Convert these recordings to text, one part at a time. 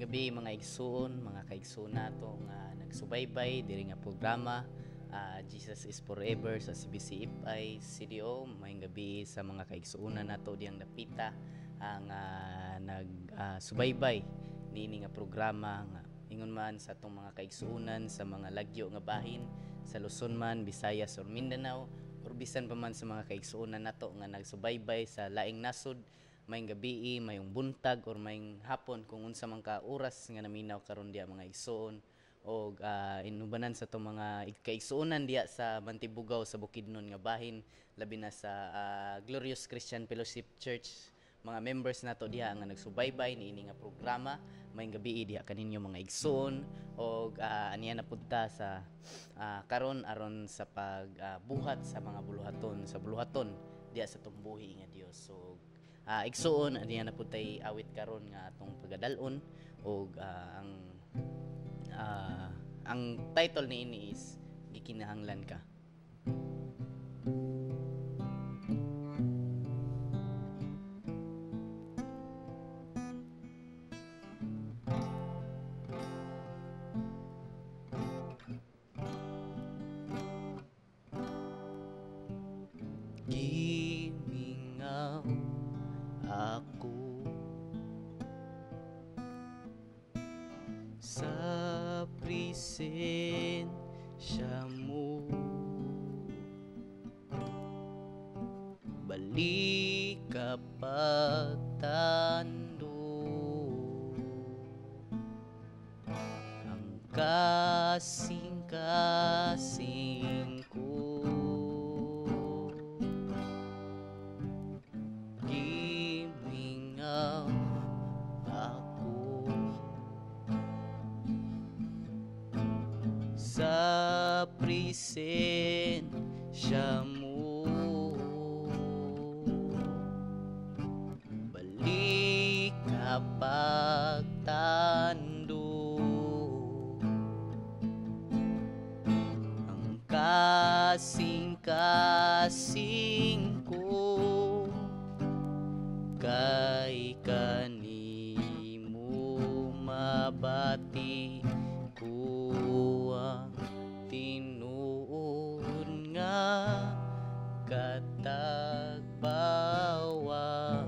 Maayong gabi mga igsoon, mga kaigsoon nato nga nagsubaybay diri nga programa Jesus is Forever sa CBC IPI CDO. Maayong gabi sa mga kaigsuonan nato diyang napita ang nagsubaybay niini nga programa nga ingon man sa atong mga kaigsuonan sa mga lagyo nga bahin sa Luzon man, Visayas or Mindanao or bisan pa man sa mga kaigsuonan nato nga nagsubaybay sa laing nasod. Mayong gabi, mayong buntag or mayong hapon kung unsa man ka oras nga naminaw karon diya mga igsoon o inubanan sa itong mga kaigsuonan diya sa Mantibugaw sa Bukidnon nga bahin labi na sa Glorious Christian Fellowship Church mga members nato diha nga nagsubaybay niini nga programa. Mayong gabi diha kaninyo mga igsoon o aniya na punta sa karon aron sa pagbuhat sa mga buluhaton diya sa tumbuhi nga Dios. So igsoon aniya na puntay awit karon nga atong pagadalon o ang title niini is gikinahanglan ka. Gimingaw ako sa presensya mo, balik ka pagtando ang kasing-kasing ko. Gimingaw ako sa presensya mo, balik ka pagtando ang kasing-kasing ko kay kanimo mabati ko ang tinuod nga katagbawan,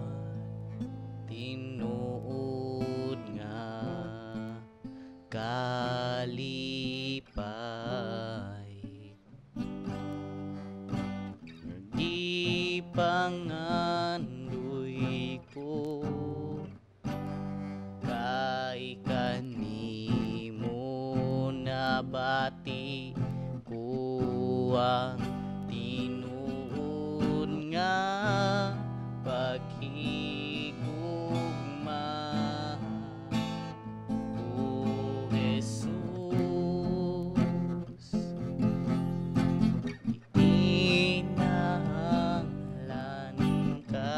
tinuod nga kalipay, di pangandoy ko kay kanimo nabati ko ang tinuod nga paghigugma. O Jesus, ikinahanglan ka.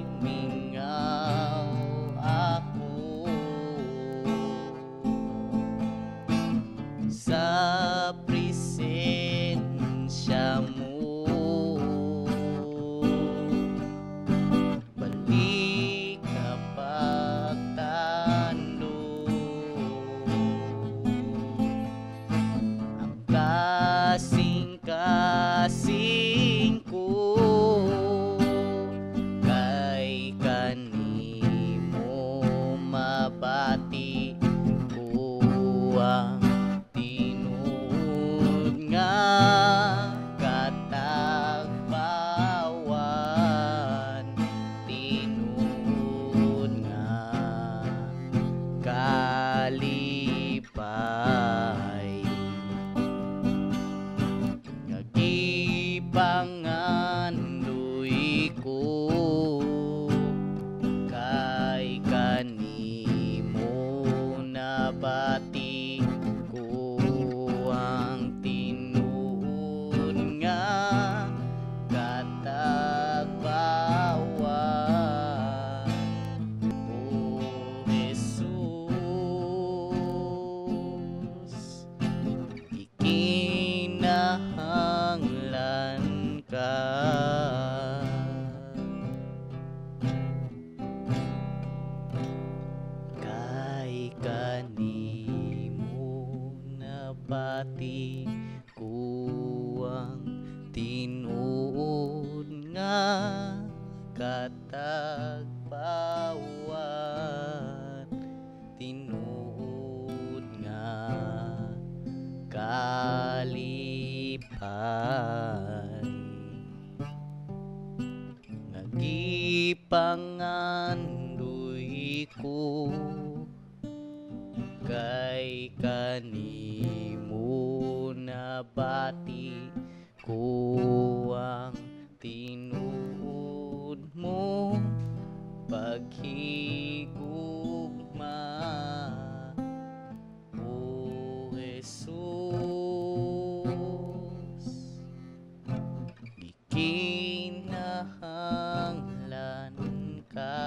Gimingaw bati kuwang tinuod nga katagpawan tinuod nga kalipay nagipangandoy ko kay kanimo na bati kuwang tinuod mo paghigugma o Jesus gikinahanglan ka.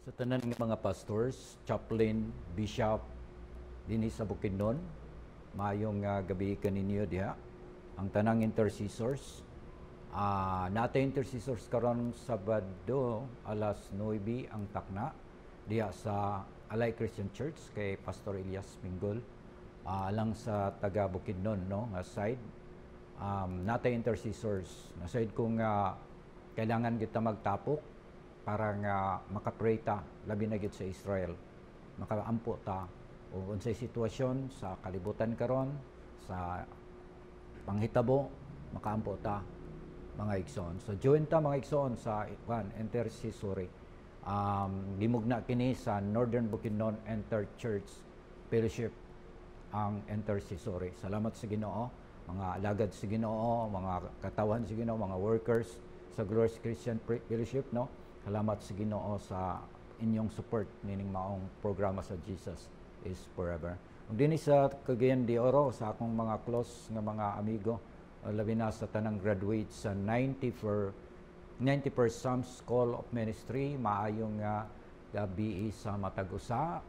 Sa tanan ng mga pastors, chaplain, bishop, dinhi sa Bukidnon, maayong gabi kaninyo diha. Ang tanang intercessors, natay intercessors karon Sabado alas 9 ang takna diha sa Alay Christian Church kay Pastor Elias Minggol, alang sa taga Bukidnon, no, nga side. Natay intercessors na side kung kailangan kita magtapok para nga makapray ta labi na gid sa Israel, makaampo ta o unsay sitwasyon sa kalibutan karon sa panghitabo, makaampo ta mga igsoon. So join ta mga igsoon sa intercessory. Gimugna kini sa Northern Bukidnon Interchurch Fellowship ang intercessory. Salamat sa Ginoo, mga alagad sa Ginoo, mga katawan sa Ginoo, mga workers sa Glorious Christian Fellowship, no. Salamat sa Ginoo sa inyong support nining maong programa sa Jesus is Forever. Ug dinhi sa Cagayan de Oro sa akong mga close nga mga amigo, labi na sa tanang graduate sa 91st Psalms Call of Ministry, maayong gabi sa matag-usa.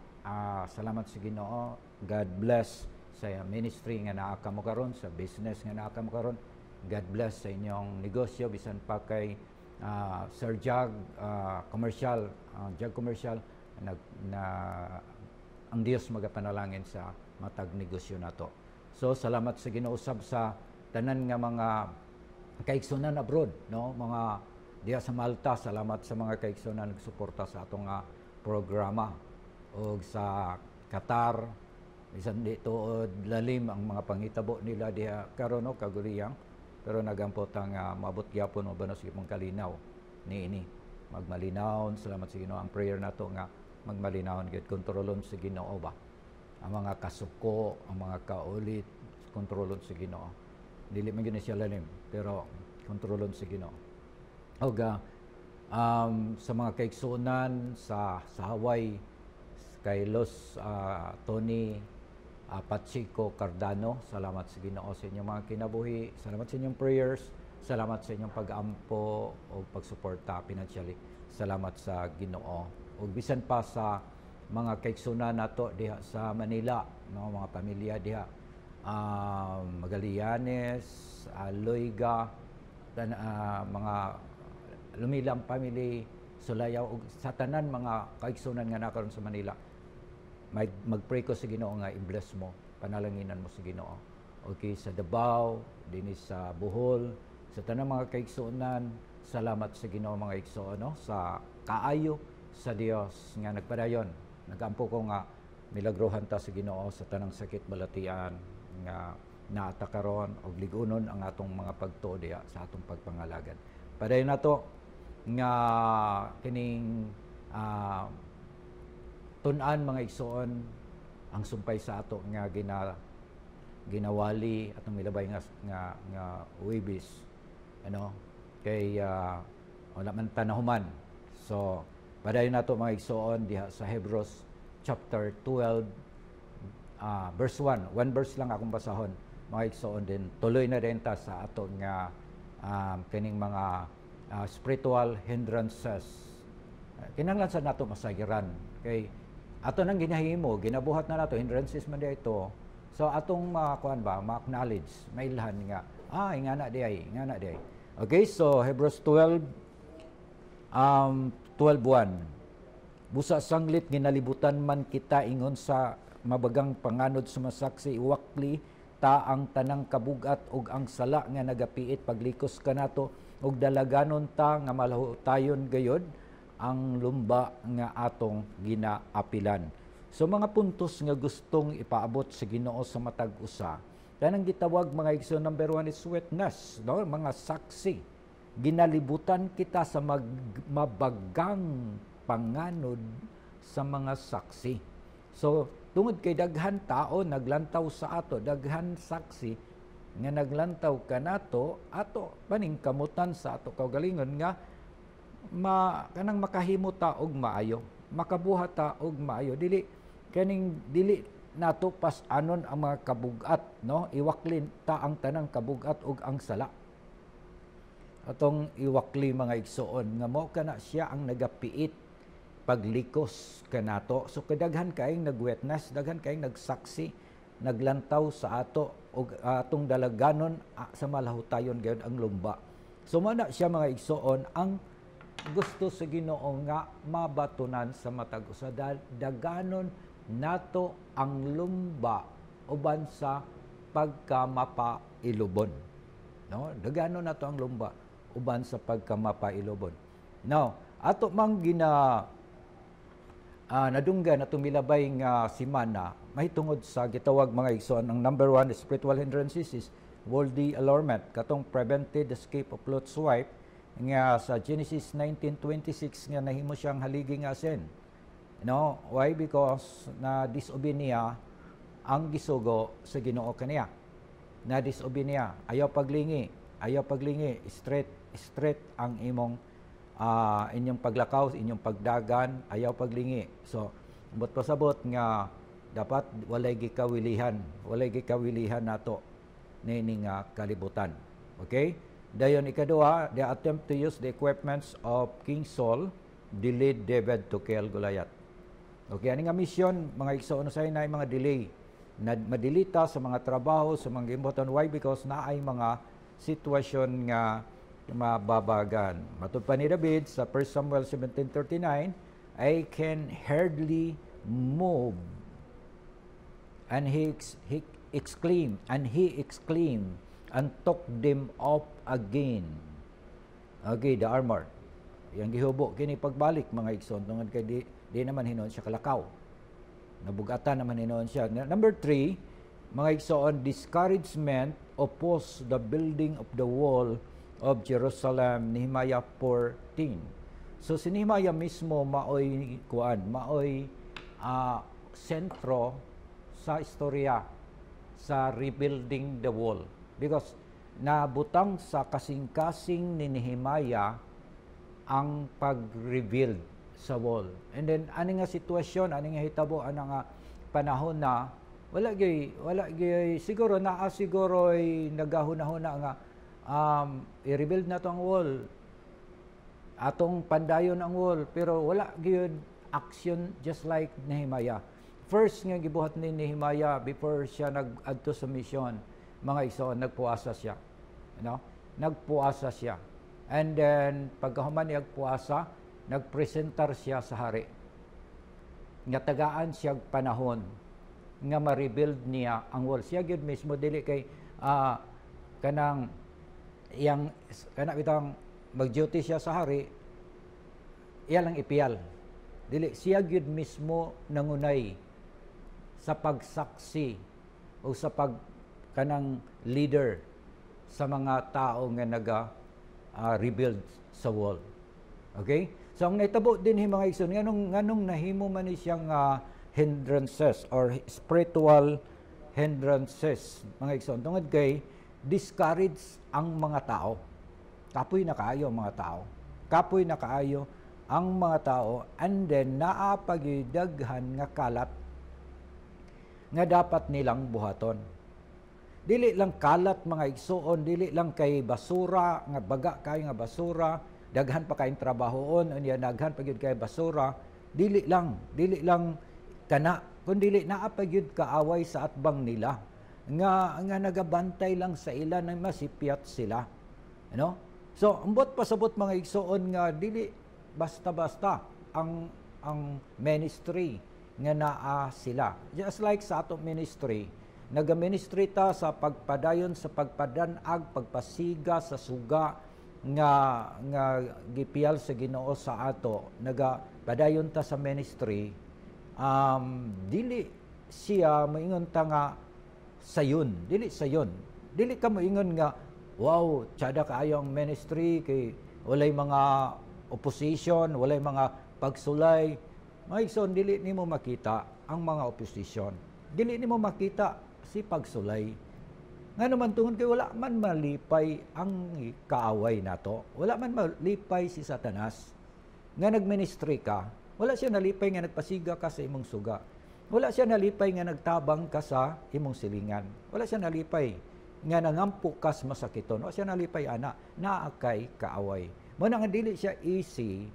Salamat sa Ginoo. God bless sa ministry nga naa kamo karon, sa business nga naa kamo karon. God bless sa inyong negosyo bisan pa kay Sir Jag commercial, Jag commercial ang Dios magapanalangin sa matag negosyo nato. So salamat sa Ginoo usab sa tanan nga mga kaigsunan abroad, no, mga diha sa Malta. Salamat sa mga kaigsunan nagsuporta sa atong programa, og sa Qatar bisan di tuod lalim ang mga panghitabo nila diha karon, no, kaguriyang. Pero nagampot ang maabot gyapon o banos gipong kalinaw niini. Magmalinaw, salamat sa Ginoo. Ang prayer nato nga magmalinaw gid, kontrolon sa Ginoo ba. Ang mga kasuko, ang mga kaulit, kontrolon sa Ginoo. Dili man gyud siya lalim, pero kontrolon sa Ginoo. Og sa mga kaigsunan sa Hawaii, kay Los Tony Pachico Cardano, salamat sa Ginoo sa inyong mga kinabuhi, salamat sa inyong prayers, salamat sa inyong pag-ampo o pagsuporta financially, salamat sa Ginoo. O bisan pa sa mga kaigsunan nato diha sa Manila, no, mga pamilya diha, Magallanes, Loiga, mga lumilang family, Sulayaw, ug sa tanan mga kaigsunan nga nakaron sa Manila. Mag-pray ko sa Ginoo nga i-bless mo, panalanginan mo sa Ginoo. Okay, sa Davao, dinhi sa Bohol, sa tanang mga kaigsuonan, salamat sa Ginoo mga igsoon, no, sa kaayo sa Dios nga nagpadayon. Nagampo ko nga milagrohan ta sa Ginoo sa tanang sakit balatian nga naata karon, og ligunon ang atong mga pagtuo diha sa atong pagpangalagad. Padayon nato nga kining tun-an mga igsoon ang sumpay sa ato nga ginawali atong milabay nga Huwebes, ano, kay wala man tanahuman. So padayon nato mga igsoon diha sa Hebrews chapter 12 verse 1. One verse lang akong basahon mga igsoon, din tuloy na din ta sa ato nga kining mga spiritual hindrances. Kinahanglan sa nato masagiran kay ato nang ginahimo, ginabuhat na nato hindrances man diay ito. So atong kuan ba, ma-acknowledge, mailhan nga ingana diay. Okay, so Hebrews 12 12:1. Busa sanglit ginalibutan man kita ingon sa mabagang panganod sumasaksi iwakli ta ang tanang kabugat ug ang sala nga nagapiit paglikos kanato ug dalaganon ta nga malahutayon gayod ang lumba nga atong ginaapilan. So mga puntos nga gustong ipaabot sa Ginoo sa matag usa. Kanang gitawag mga igsoon, number 1 is witness, no? Mga saksi. Ginalibutan kita sa mabagang panganod sa mga saksi. So tungod kay daghan tao naglantaw sa ato, daghan saksi nga naglantaw kanato, ato paningkamutan sa ato kaugalingon nga kanang makahimo ta og maayo, makabuhat ta og maayo, dili nato pas anon ang mga kabugat, no? Iwaklin ta ang tanang kabugat ug ang sala. Atong iwakli mga igsoon nga mao kana siya ang nagapiit paglikos kanato. So kadaghan kaayong nagwitness, daghan kaayong nagsaksi, naglantaw sa ato ug atong dalaganon sa malahutayon gayud ang lumba. So mao na siya mga igsoon ang gusto sa Ginoo nga mabatunan sa matag usa, daganon nato ang lumba uban sa pagkamapailubon, no? Daganon nato ang lumba uban sa pagkamapailubon. Now ato mang nadunggan atong milabay nga simana mahitungod sa gitawag mga igsoon, ang number 1 spiritual hindrances is worldly allurement, katong prevented escape of Lot's wife nga sa Genesis 19:26 nga nahimo siyang haligi nga sin. No, why? Because na disobey niya ang gisugo sa Ginoo kaniya. Na disobey niya, ayaw paglingi, straight ang imong inyong paglakaw, inyong pagdagan, ayaw paglingi. So, but pasabot nga dapat walay gikawilihan nato nining kalibutan. Okay? Dayon ikaduha, the attempt to use the equipments of King Saul delayed David to kill Goliath. Okay, ani nga mission mga igsoon sa inay mga delay na madilita sa mga trabaho, sa mga gimbuhaton. Why? Because naay mga sitwasyon nga mababagan. Matud pa ni David sa 1 Samuel 17:39, I can hardly move. And he exclaimed and took them up again. Okay, the armor. Yang gihubo kini pagbalik mga igsoon tungod kay di naman hinon siya kalakaw. Nabugatan naman hinon siya. Number 3, mga igsoon, discouragement oppose the building of the wall of Jerusalem, Nehemiah 14. So si Nehemiah mismo maoy sentro sa istorya sa rebuilding the wall, because nabutang sa kasing-kasing ni Nehemiah ang pag-rebuild sa wall. And then ani nga sitwasyon, ani nga hitabo, ana nga panahon na wala gyud siguro nagahuna-huna nga i-rebuild na to ang wall, atong pandayon ang wall, pero wala gyud action just like Nehemiah. First nga gibuhat ni Nehemiah before siya nag-adto sa mission, mga igsoon, nagpuasa siya. Nagpuasa siya. And then pagkahuman niya nagpuasa, nagpresentar siya sa hari. Nga tagaan siya panahon nga ma-rebuild niya ang wall. Siya gyud mismo dili kay kanang bitang mag-duty siya sa hari, iya lang ipiyal. Dili, siya gyud mismo nangunay sa pagsaksi o sa kanang leader sa mga tao nga rebuild sa wall. Okay? So ang naitabo din mga igsoon, nganong nahimo man ni siyang hindrances or spiritual hindrances, mga igsoon, tungod kay discourage ang mga tao. Kapoy na kaayo ang mga tao. Kapoy na kaayo ang mga tao, and then naapagidaghan nga kalat nga dapat nilang buhaton. Dili lang kalat mga igsoon, dili lang kay basura, nga baga kayo nga basura, daghan pa kayong trabahoon, unya daghan pa gyud kay basura, dili lang kana, kundi naapagyud kaaway sa atbang nila nga nagabantay lang sa ila na masipyat sila. So, ambot pasabot mga igsoon nga dili basta-basta ang ang ministry nga naa sila. Just like sa atong ministry, naga-ministry ta sa pagpadayon sa pagpadanag, pagpasiga sa suga nga gipiyal sa Ginoo sa ato. Nagapadayon ta sa ministry, dili siya moingon ta nga sayon, dili sayon. Dili ka moingon nga wow, tsada kaayo ang ministry kay walay mga opposition, walay mga pagsulay. Maigsoon, dili nimo makita ang mga opposition. Dili nimo makita si pagsulay. Nga naman tungod kay wala man malipay ang kaaway nato. Wala man malipay si Satanas. Nga nagministry ka, wala siya nalipay nga nagpasiga ka sa imong suga. Wala siya nalipay nga nagtabang ka sa imong silingan. Wala siya nalipay nga nangampo ka sa masakiton. Wala siya nalipay ana, naakay kaaway. Muna nga dili siya easy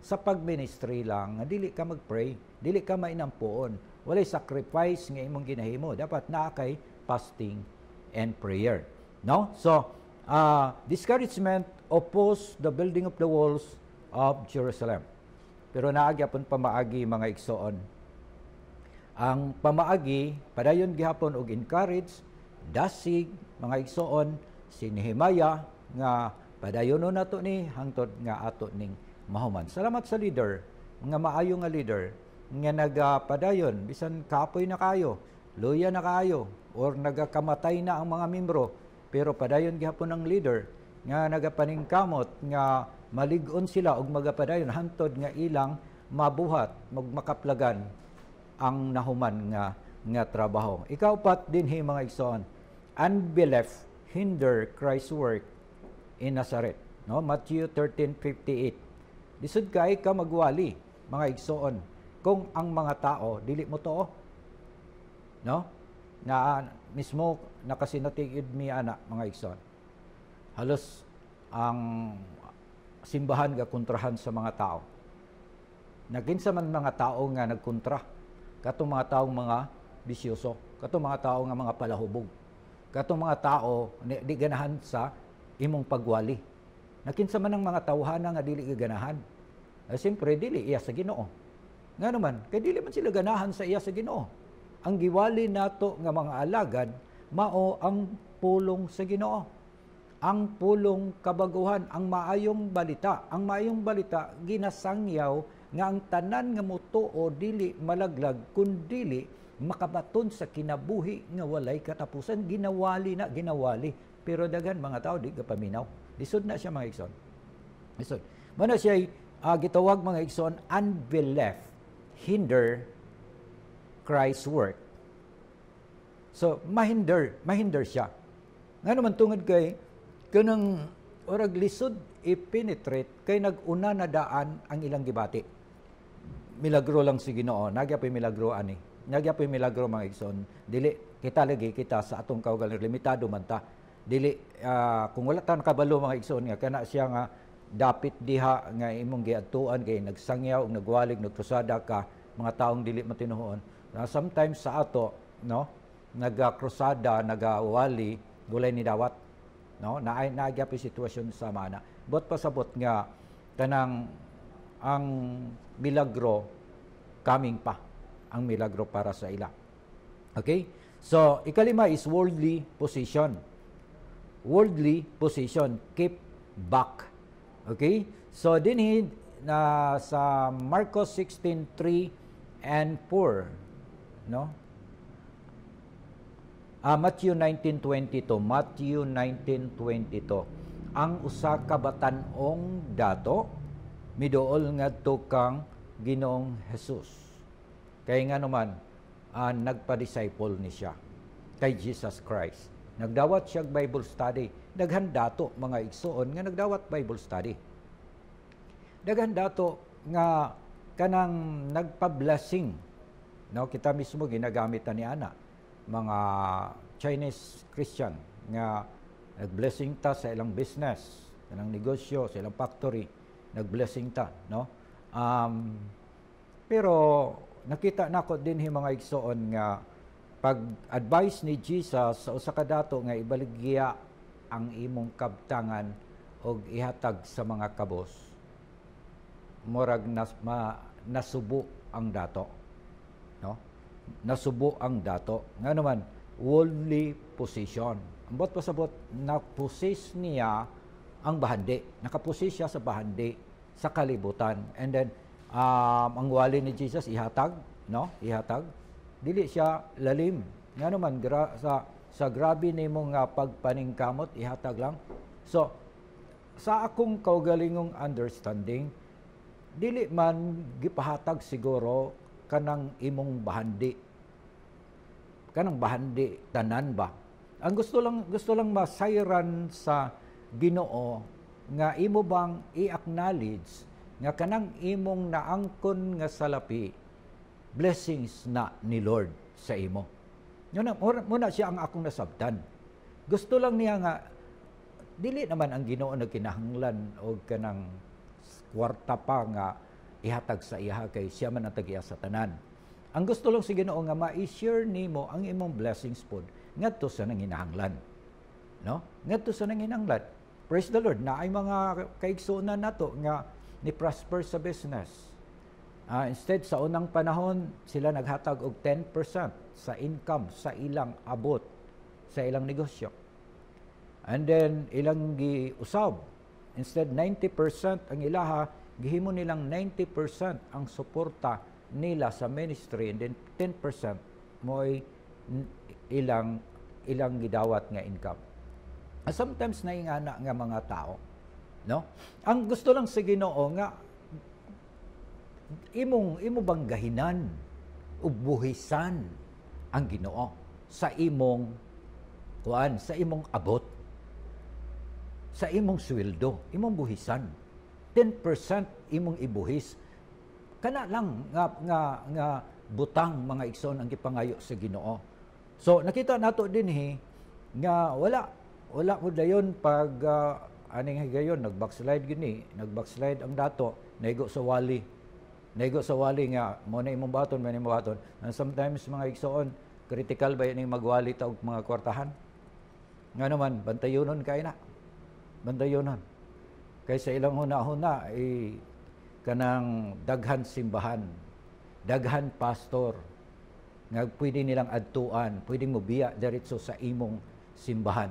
sa pag-ministry lang, nga dili ka mag-pray, dili ka mainampuon, walay sacrifice nga imong ginahimo. Dapat naa kay fasting and prayer. No? So, discouragement oppose the building of the walls of Jerusalem. Pero naagyapon pamaagi mga igsoon. Ang pamaagi, padayon gihapon og encourage, dasig, mga igsoon, si Nehemiah nga padayonon nato ni hangtod nga ato ning mahuman. Salamat sa leader, mga maayo nga leader, nga nagapadayon, bisan kapoy na kayo, luya na kayo, or nagakamatay na ang mga membro, pero padayon gihapon ng leader, nga nagapaningkamot, nga malig-on sila, og magapadayon, hantod nga ilang mabuhat, magmakaplagan ang nahuman nga trabaho. Ikaw pat dinhi mga igsoon, unbelief hinder Christ's work in Nazareth. No? Matthew 13:58. Lisod kay ka magwali, mga igsoon, kung ang mga tao dili mo too. No? Na mismo nakasinatigid mi ana, mga igsoon. Halos ang simbahan ga kontrahan sa mga tao. Naginsa man mga tao nga nagkontra, katong mga taong mga bisyoso, katong mga tao nga mga palahubog, katong mga tao di ganahan sa imong pagwali. Nakinsa man ang mga tawhana nga dili ganahan. Siyempre, dili iya sa Ginoo. Nga naman, kay dili man sila ganahan sa iya sa Ginoo. Ang giwali nato nga mga alagad, mao ang pulong sa Ginoo. Ang pulong kabaguhan, ang maayong balita. Ang maayong balita, ginasangyaw nga ang tanan nga mutuo dili malaglag, kundili makabaton sa kinabuhi nga walay katapusan. Ginawali na, ginawali. Pero dagan mga tao, di ka paminaw. Lisod na siya mga igsoon. Lisod. Muna siya gitawag mga igsoon, unbelief hinder Christ's work. So, mahinder siya. Nga naman tungod kay, kanang orag lisod i-penetrate, kay nag-una na daan ang ilang gibati. Milagro lang si Ginoo. Nagyapoy milagro ani. Nagyapoy milagro mga igsoon. Dili, kita lagi kita sa atong kaugalan, limitado man ta. Dili, kung wala ta nakabalo mga igsoon nga, kana siya nga, dapit diha nga imong giadtuan kay nagsangyaw ug nagwalig nagkrusada ka mga taong dili matinuhoon. Sometimes sa ato no nagakrusada nagawali gulay ni dawat no naagya sitwasyon sa mana. Bot pasabot nga kanang ang milagro coming pa ang milagro para sa ila. Okay? So ikalima is worldly position. Worldly position, keep back. Okay? So, dinhi na sa Marcos 16:3 and 4, no? Matthew 19:22, Matthew 19:22. Ang usa ka batan-ong dato miduol ngadto kang Ginoong Jesus. Kay nga naman nagpa-disciple ni siya kay Jesus Christ. Nagdawat siya Bible study. Daghan dato mga igsoon nga nagdawat Bible study. Daghan dato nga kanang nagpa-blessing. No, kita mismo ginagamit ni ana mga Chinese Christian nga nag-blessing ta sa ilang business, kanang negosyo, sa ilang factory, nag-blessing ta, no? Pero nakita nako din mga igsoon nga pag-advise ni Jesus sa usa ka dato nga ibaligya ang imong kabtangan og ihatag sa mga kabos. Murag nasubo ang dato, no? Nasubo ang dato. Nga naman, worldly position. Ambot pasabot, na-possess niya ang bahandi. Nakapossess siya sa bahandi, sa kalibutan. And then, ang wali ni Jesus, ihatag, no? Ihatag. Dili siya lalim. Nga naman, sa grabe ni mong pagpaningkamot, ihatag lang. So, sa akong kaugalingong understanding, dili man gipahatag siguro kanang imong bahandi. Kanang bahandi tanan ba? Ang gusto lang masayran sa Ginoo nga imo bang i-acknowledge nga kanang imong naangkon nga salapi blessings na ni Lord sa imo. Muna siya ang akong nasabtan. Gusto lang niya nga dili naman ang Ginoo nagkinahanglan og kanang kwarta pa nga ihatag sa iya kay siya man ang tagiya sa tanan. Ang gusto lang si Ginoo nga ma-share nimo ang imong blessings pod ngadto sa nanginahanglan. No? Ngadto sa nanginahanglan. Praise the Lord. Na ay mga kaigsuonan nato nga ni prosper sa business. Instead sa unang panahon sila naghatag og 10% sa income sa ilang abot sa ilang negosyo. And then ilang giusab. Instead 90% ang ilaha, gihimo nilang 90% ang suporta nila sa ministry, and then 10% mo'y ilang gidawat nga income. Sometimes naingana nga mga tao, no? Ang gusto lang sa Ginoo nga imo bang gahinan ug buhisan ang Ginoo sa imong sa imong abot, sa imong sweldo, imong buhisan. 10% imong ibuhis. Kana lang nga butang mga igsoon ang gipangayo sa Ginoo. So nakita nato dinhi nga wala mo dayon pag aning higayon nag-backslide gini, nag-backslide ang dato, naigo sa wali. Naigo sa wali nga mo na imong baton, man imong baton. And sometimes mga igsoon critical ba ini magwali ta og mga kwartahan? Nga naman bantayonon kay na. Bantayonon. Kay sa ilang huna-huna kanang daghan simbahan, daghan pastor, nga pwede nilang adtuan, pwedeng mobiya diretso sa imong simbahan,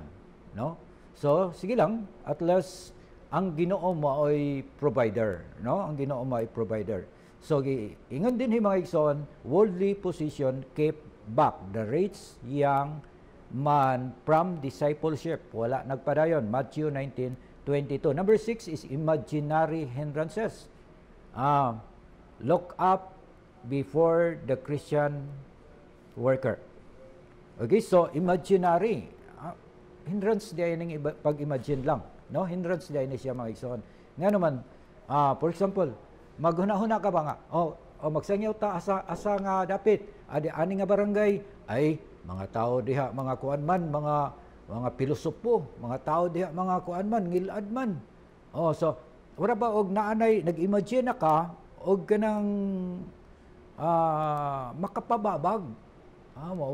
no? So, sige lang, at least ang Ginoo mo ay provider, no? Ang Ginoo mo ay provider. So, ingon din mga igsoon, worldly position keep back the rich young man from discipleship. Wala nagpadayon. Matthew 19:22. Number 6 is imaginary hindrances. Look up before the Christian worker. Okay, so imaginary. Hindrance diay ning pag-imagine lang, no? Hindrance diay ni siya mga igsoon. Nga naman, for example, maghuna-huna ka ba nga? Magsangyaw ta asa nga dapit. Ani nga barangay ay mga tao diha, mga kuan man, mga pilosopo, mga tao diha, mga kuan man, ngilad man. So wala ba og naanay nag-imagine na ka og kanang makapababag. Mao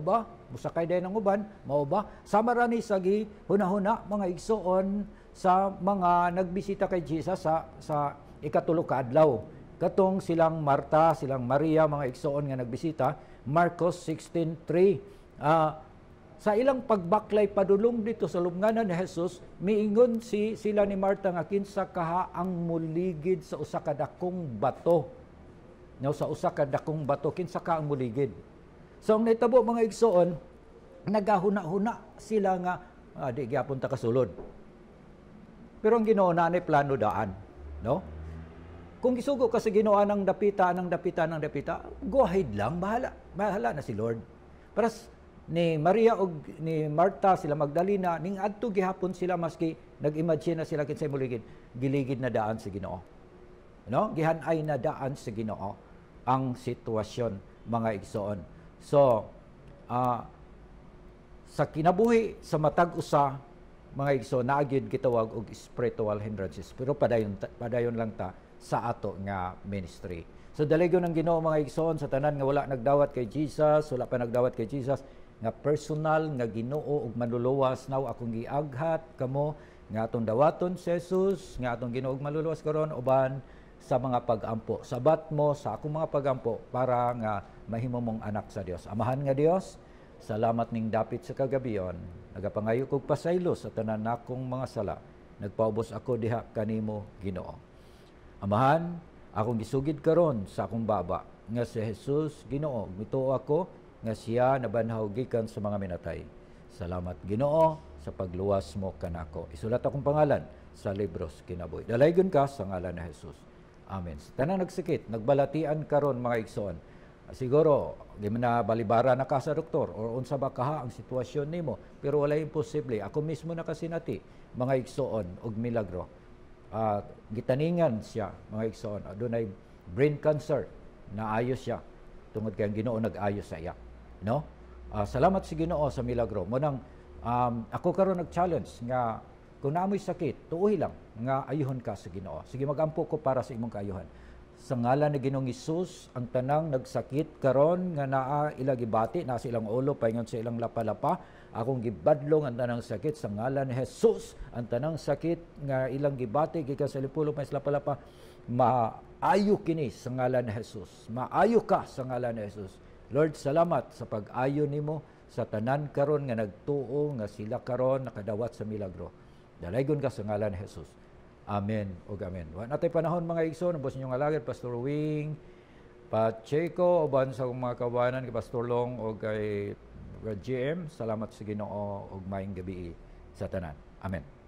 ba? Musakay day ng uban, mao ba? Sama ra ni sagi hunahuna mga igsoon sa mga nagbisita kay Jesus sa ikatulo ka adlaw. Katong silang Marta, silang Maria, mga igsoon nga nagbisita, Marcos 16:3. Sa ilang pagbaklay padulong dito sa lubnganan ni Jesus, miingon sila ni Marta nga kinsa kaha ang muligid sa usa ka dakong bato. No, sa usa ka dakong bato kinsa ka ang muligid. So ang nahitabo mga igsoon, nagahuna-huna sila nga di gyapon ta kasulod. Pero ang Ginoo na ni plano daan, no? Kung gisugo ka sa Ginoo nang dapita, go ahead lang, bahala na si Lord. Para ni Maria o ni Marta, sila Magdalena, ning adto gihapon sila maski nag-imagine na sila kinsay muligid, giligid na daan sa Ginoo. No? Gihanay na daan sa Ginoo ang sitwasyon mga igsoon. So, sa kinabuhi sa matag usa mga igsoon naagid gitawag og spiritual hindrances. Pero padayon lang ta sa ato nga ministry. So daligon ng Ginoo mga igsoon sa tanan nga wala nagdawat kay Jesus, wala pa nagdawat kay Jesus, nga personal nga Ginoo ug manluluwas now akong giaghat kamo nga atong dawaton si Jesus, nga atong Ginoo ug manluluwas karon uban sa mga pagampo. Sabat mo sa akong mga pagampo para nga mahimo mong anak sa Dios. Amahan nga Dios, salamat ning dapit sa kagabion. Nagapangayo kog pasaylo sa tanan nakong mga sala. Nagpaubos ako diha kanimo, Ginoo. Amahan, akong gisugid karon sa akong baba nga si Jesus, Ginoo. Mituo ako nga siya nabanhaw gikan sa mga minatay. Salamat, Ginoo, sa pagluwas mo kanako. Isulat akong pangalan sa libros kinabuhi. Dalaygon ka sa ngalan ni Jesus. Amen. Tanang nagsikit, nagbalatian karon mga igsoon. Siguro, di man na balibara na ka sa doktor or unsa ba kaha ang sitwasyon nimo, pero wala imposible. Ako mismo nakasinati mga igsoon og milagro. Gitaningan siya mga igsoon. Adunay brain cancer, naayos siya tungod kay ang Ginoo nag-ayos sa iya. No? Salamat sa Ginoo sa milagro. Munang ako karon nag-challenge nga kung naamoy sakit, tuuhi lang nga ayuhon ka sa Ginoo. Sige, magampo ko para sa imong kaayuhan. Sa ngalan ni Ginoong Hesus, ang tanang nagsakit karon nga naa ila gibati, naa sa ilang ulo paingon sa ilang lapalapa, akong gibadlong ang tanang sakit sa ngalan ni Jesus. Ang tanang sakit nga ilang gibati gikan sa lipulo pa sa lapalapa, maayo kini sa ngalan ni Jesus. Maayo ka sa ngalan ni Jesus. Lord, salamat sa pag-ayo nimo sa tanan karon nga nagtuo nga sila karon nakadawat sa milagro. Dalaygon ka sa ngalan ni Jesus. Amen ug amen. Wa natay panahon mga igsoon, ubos ninyong alagad Pastor Wing, Pacheco, uban sa mga kawanan kay Pastor Long o kay GM. Salamat sa Ginoo ug maayong gabi sa tanan. Amen.